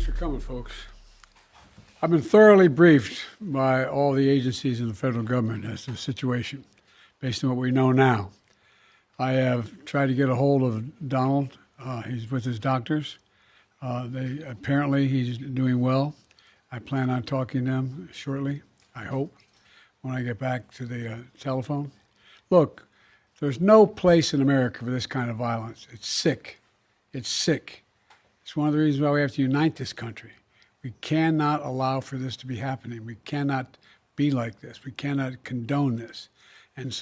Thanks for coming, folks. I've been thoroughly briefed by all the agencies in the federal government as to the situation, based on what we know now. I have tried to get a hold of Donald. He's with his doctors. Apparently he's doing well. I plan on talking to him shortly, I hope, when I get back to the telephone. Look, there's no place in America for this kind of violence. It's sick. It's sick. It's one of the reasons why we have to unite this country. We cannot allow for this to be happening. We cannot be like this. We cannot condone this. And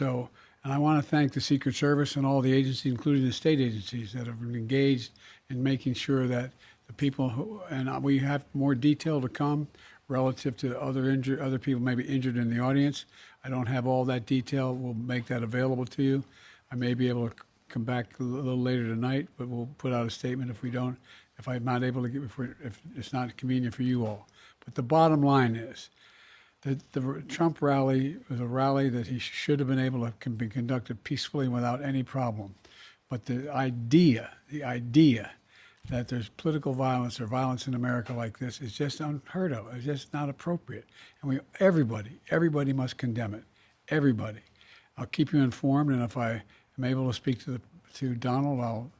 I want to thank the Secret Service and all the agencies, including the state agencies, that have been engaged in making sure that the people and we have more detail to come relative to other people maybe injured in the audience. I don't have all that detail. We'll make that available to you. I may be able to come back a little later tonight, but we'll put out a statement if I'm not able to if it's not convenient for you all. But the bottom line is that the Trump rally was a rally that he should have been able to be conducted peacefully without any problem. But the idea that there's political violence or violence in America like this is just unheard of. It's just not appropriate. And everybody must condemn it. Everybody. I'll keep you informed, and if I am able to speak to Donald, I'll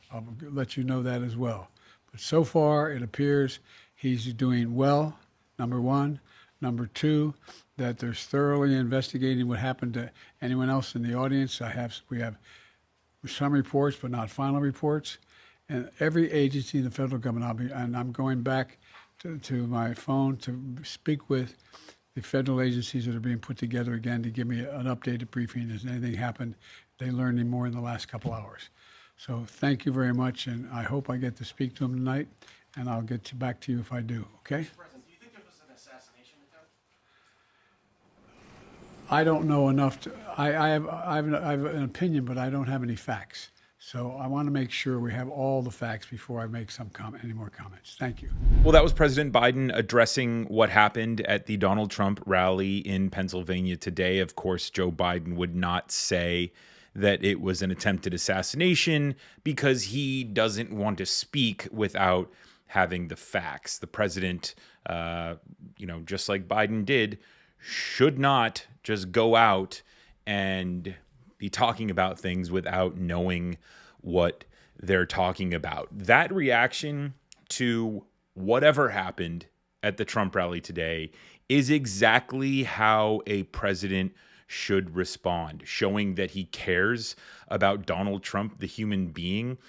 let you know that as well. But so far, it appears he's doing well, number one. Number two, that they're thoroughly investigating what happened to anyone else in the audience. We have some reports, but not final reports. And every agency in the federal government, I'm going back to my phone to speak with the federal agencies that are being put together again to give me an updated briefing. Has anything happened? They learned any more in the last couple hours. So thank you very much, and I hope I get to speak to him tonight, and I'll get back to you if I do, okay? President, do you think there was an assassination attempt? I don't know enough I have an opinion, but I don't have any facts. So I want to make sure we have all the facts before I make any more comments. Thank you. Well, that was President Biden addressing what happened at the Donald Trump rally in Pennsylvania today. Of course, Joe Biden would not say that it was an attempted assassination because he doesn't want to speak without having the facts. The president, just like Biden did, should not just go out and be talking about things without knowing what they're talking about. That reaction to whatever happened at the Trump rally today is exactly how a president should respond, showing that he cares about Donald Trump, the human being,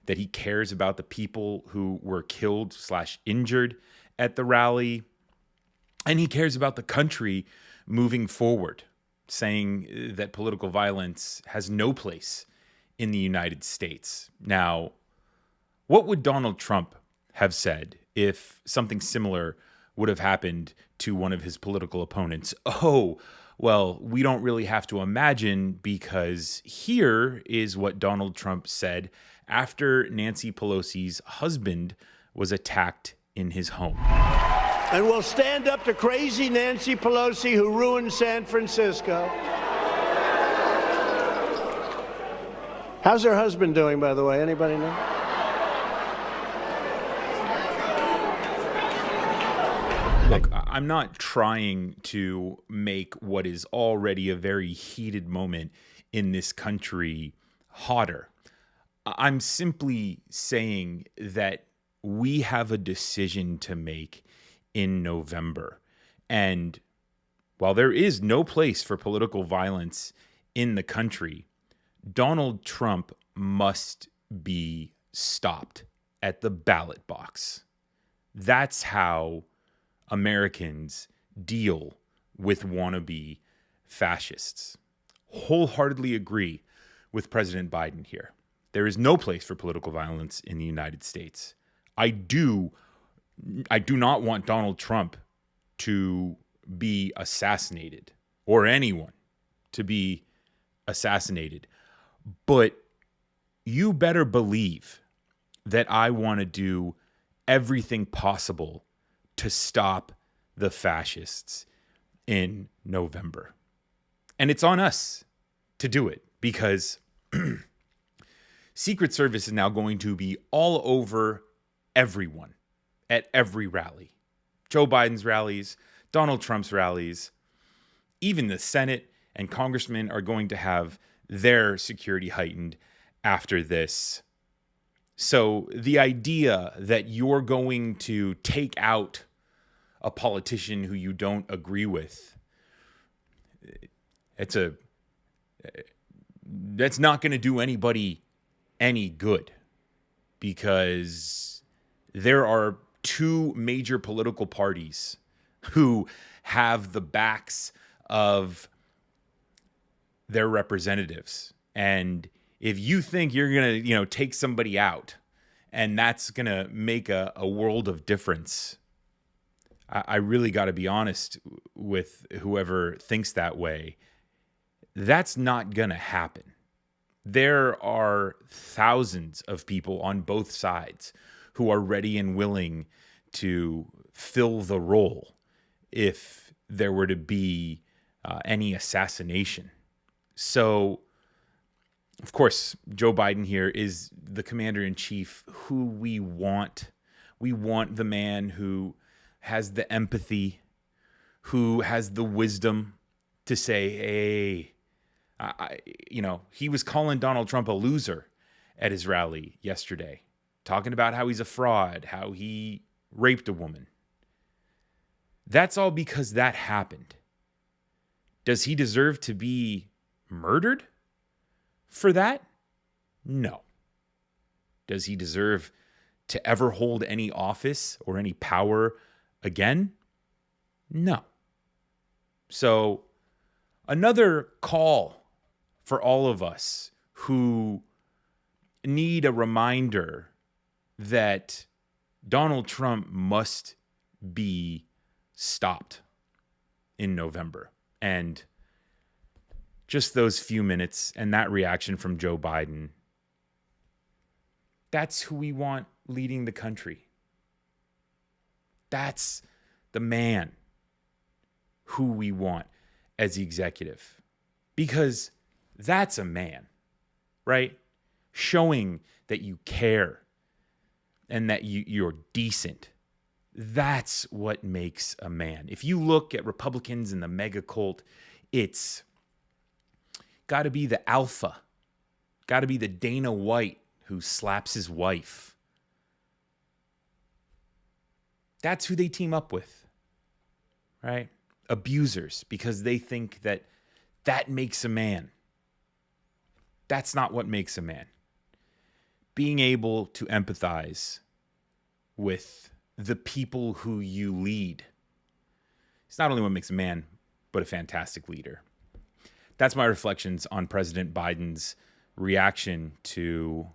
that he cares about the people who were killed/injured at the rally, and he cares about the country moving forward, saying that political violence has no place in the United States. Now, what would Donald Trump have said if something similar would have happened to one of his political opponents? Oh, well, we don't really have to imagine, because here is what Donald Trump said after Nancy Pelosi's husband was attacked in his home. And we'll stand up to crazy Nancy Pelosi, who ruined San Francisco. How's her husband doing, by the way? Anybody know? Look, I'm not trying to make what is already a very heated moment in this country hotter. I'm simply saying that we have a decision to make in November. And while there is no place for political violence in the country, Donald Trump must be stopped at the ballot box. That's how Americans deal with wannabe fascists. Wholeheartedly agree with President Biden here. There is no place for political violence in the United States. I do not want Donald Trump to be assassinated, or anyone to be assassinated. But you better believe that I want to do everything possible to stop the fascists in November. And it's on us to do it, because Secret Service is now going to be all over everyone. at every rally. Joe Biden's rallies, Donald Trump's rallies, even the Senate and congressmen are going to have their security heightened after this. So the idea that you're going to take out a politician who you don't agree with, that's not going to do anybody any good, because there are two major political parties who have the backs of their representatives. And if you think you're going to, take somebody out and that's going to make a world of difference, I really got to be honest with whoever thinks that way. That's not going to happen. There are thousands of people on both sides who are ready and willing to fill the role if there were to be any assassination. So, of course, Joe Biden here is the commander-in-chief who we want. We want the man who has the empathy, who has the wisdom to say, hey, he was calling Donald Trump a loser at his rally yesterday, talking about how he's a fraud, how he raped a woman. That's all because that happened. Does he deserve to be murdered for that? No. Does he deserve to ever hold any office or any power again? No. So, another call for all of us who need a reminder that Donald Trump must be stopped in November. And just those few minutes and that reaction from Joe Biden, that's who we want leading the country. That's the man who we want as the executive. Because that's a man, right? Showing that you care and that you're decent. That's what makes a man. If you look at Republicans and the mega cult, it's got to be the alpha, got to be the Dana White who slaps his wife. That's who they team up with, right? Abusers, because they think that makes a man. That's not what makes a man. Being able to empathize with the people who you lead. It's not only what makes a man, but a fantastic leader. That's my reflections on President Biden's reaction to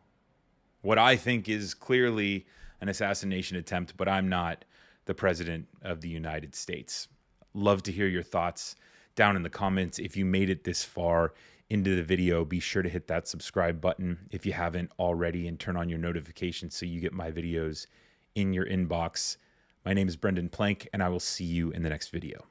what I think is clearly an assassination attempt, but I'm not the president of the United States. Love to hear your thoughts down in the comments. If you made it this far into the video, be sure to hit that subscribe button if you haven't already, and turn on your notifications so you get my videos in your inbox. My name is Brendan Plank, and I will see you in the next video.